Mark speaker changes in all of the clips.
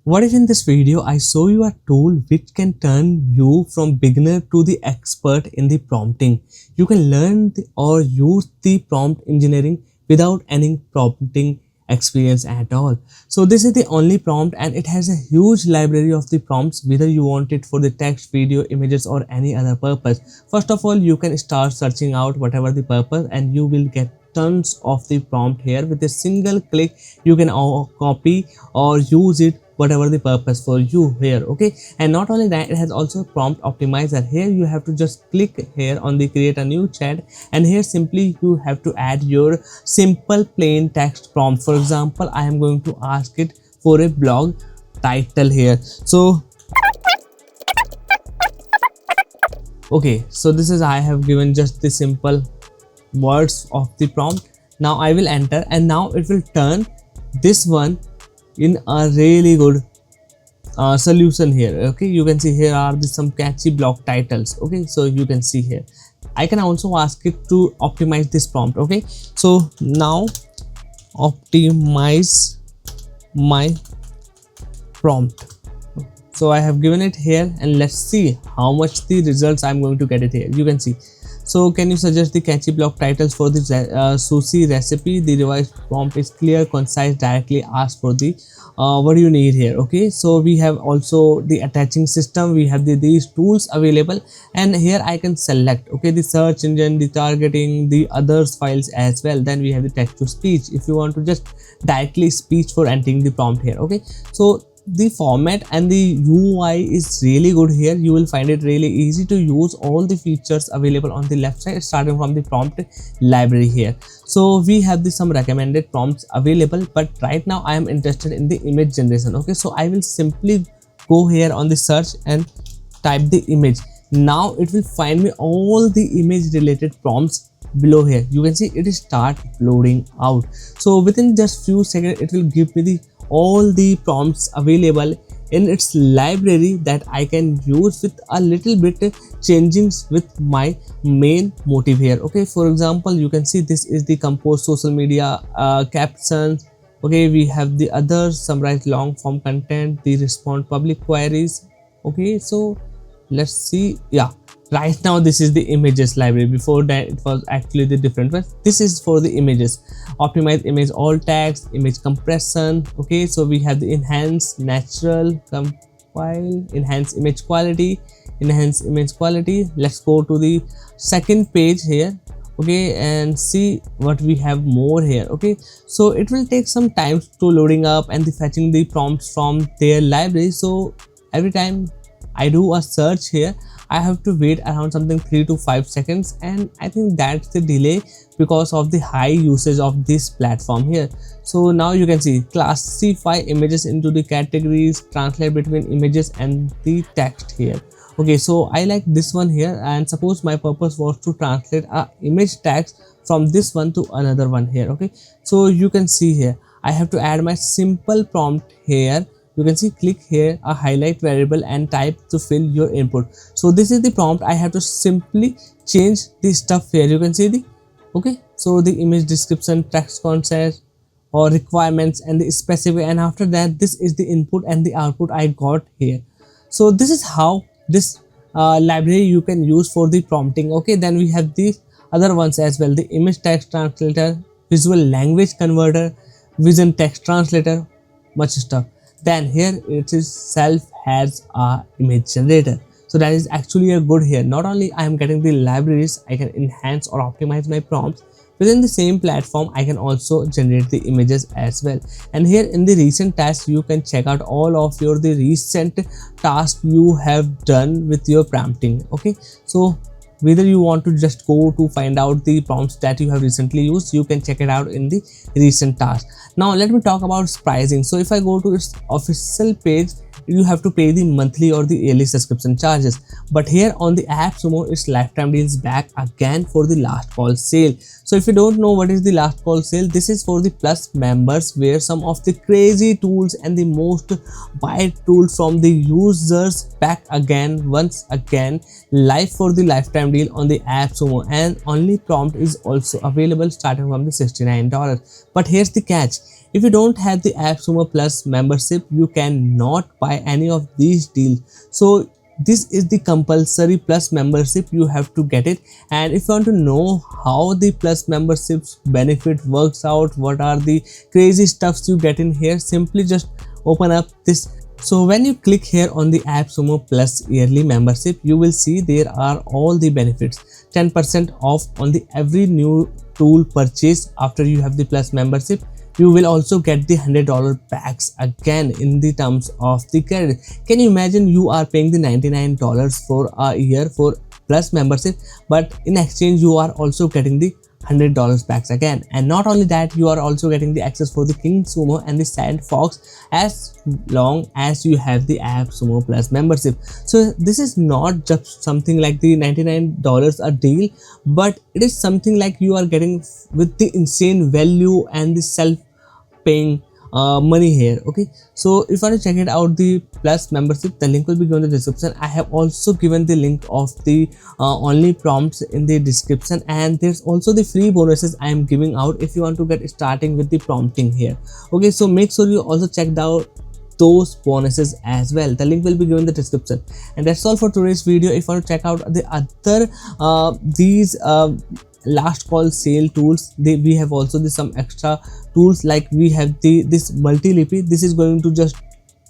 Speaker 1: What if in this video I show you a tool which can turn you from beginner to the expert in the prompting. You can learn or use the prompt engineering without any prompting experience at all. So this is the only prompt and it has a huge library of the prompts, whether you want it for the text, video, images or any other purpose. First of all, you can start searching out whatever the purpose and you will get tons of the prompt here. With a single click you can copy or use it whatever the purpose for you here. Okay, and not only that, it has also prompt optimizer. Here you have to just click here on the create a new chat, and here simply you have to add your simple plain text prompt. For example, I am going to ask it for a blog title here. So okay, so this is, I have given just the simple words of the prompt. Now I will enter and now it will turn this one in a really good solution here. Okay, you can see here are some catchy blog titles. Okay, so you can see here I can also ask it to optimize this prompt. Okay, so now optimize my prompt. So I have given it here and let's see how much the results I'm going to get it here. You can see, so can you suggest the catchy blog titles for the sushi recipe? The revised prompt is clear, concise, directly ask for the what do you need here. Okay, so we have also the attaching system, we have these tools available, and here I can select okay the search engine, the targeting, the others files as well. Then we have the text to speech if you want to just directly speech for entering the prompt here. Okay, so the format and the UI is really good here. You will find it really easy to use. All the features available on the left side starting from the prompt library here. So we have some recommended prompts available, but right now I am interested in the image generation. Okay, so I will simply go here on the search and type the image. Now it will find me all the image related prompts below here. You can see it is start loading out. So within just few seconds it will give me all the prompts available in its library that I can use with a little bit changings with my main motive here. Okay, for example, you can see this is the compose social media captions. Okay, we have the others, summarize long form content, the respond public queries. Okay, so let's see. Yeah, right now this is the images library. Before that it was actually the different one. This is for the images. Optimize image alt text, image compression. Okay, so we have the enhance natural, compile, enhance image quality, enhance image quality. Let's go to the second page here. Okay, and see what we have more here. Okay, so it will take some time to loading up and the fetching the prompts from their library. So every time I do a search here, I have to wait around something 3 to 5 seconds, and I think that's the delay because of the high usage of this platform here. So now you can see classify images into the categories, translate between images and the text here. Okay, so I like this one here, and suppose my purpose was to translate a image text from this one to another one here. Okay, so you can see here I have to add my simple prompt here. You can see click here a highlight variable and type to fill your input. So this is the prompt. I have to simply change the stuff here. You can see the okay, so the image description, text concept or requirements and the specific, and after that this is the input and the output I got here. So this is how this library you can use for the prompting. Okay, then we have these other ones as well, the image text translator, visual language converter, vision text translator, much stuff. Then here it is self has a image generator. So that is actually a good here. Not only I am getting the libraries, I can enhance or optimize my prompts within the same platform. I can also generate the images as well. And here in the recent tasks you can check out all of the recent tasks you have done with your prompting. Okay, so whether you want to just go to find out the prompts that you have recently used, you can check it out in the recent task. Now let me talk about pricing. So if I go to its official page, you have to pay the monthly or the yearly subscription charges, but here on the AppSumo its lifetime deals back again for the last call sale. So if you don't know what is the last call sale, this is for the plus members, where some of the crazy tools and the most buy tools from the users back again once again live for the lifetime deal on the AppSumo, and OnlyPrompts is also available starting from the $69. But here's the catch: If you don't have the AppSumo Plus membership, you cannot buy any of these deals. So this is the compulsory Plus membership, you have to get it. And if you want to know how the Plus memberships benefit works out, what are the crazy stuffs you get in here, simply just open up this. So when you click here on the AppSumo Plus yearly membership, you will see there are all the benefits. 10% off on the every new tool purchase after you have the Plus membership. You will also get the $100 packs again in the terms of the credit. Can you imagine, you are paying the $99 for a year for Plus membership, but in exchange you are also getting the $100 packs again. And not only that, you are also getting the access for the King Sumo and the Sandfox as long as you have the AppSumo Plus membership. So this is not just something like the $99 a deal, but it is something like you are getting with the insane value and the self paying money here. Okay, so if you want to check it out, the Plus membership, the link will be given in the description. I have also given the link of the OnlyPrompts in the description, and there's also the free bonuses I am giving out if you want to get starting with the prompting here. Okay, so make sure you also check out those bonuses as well. The link will be given in the description. And that's all for today's video. If you want to check out the other these last call sale tools, we have also some extra tools, like we have this multi-lippy. This is going to just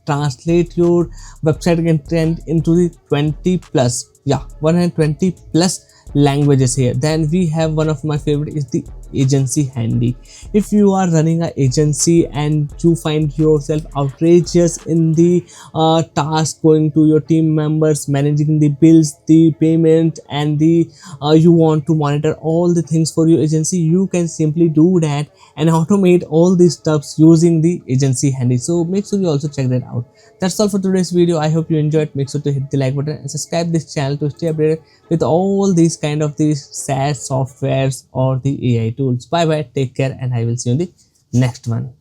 Speaker 1: translate your website content into the 20 plus 120 plus languages here. Then we have one of my favorite is the agency handy. If you are running an agency and you find yourself outrageous in the task going to your team members, managing the bills, the payment, and the you want to monitor all the things for your agency, you can simply do that and automate all these stuffs using the agency handy. So make sure you also check that out. That's all for today's video. I hope you enjoyed. Make sure to hit the like button and subscribe this channel to stay updated with all these kind of these SaaS softwares or the AI tools. Bye bye, take care, and I will see you in the next one.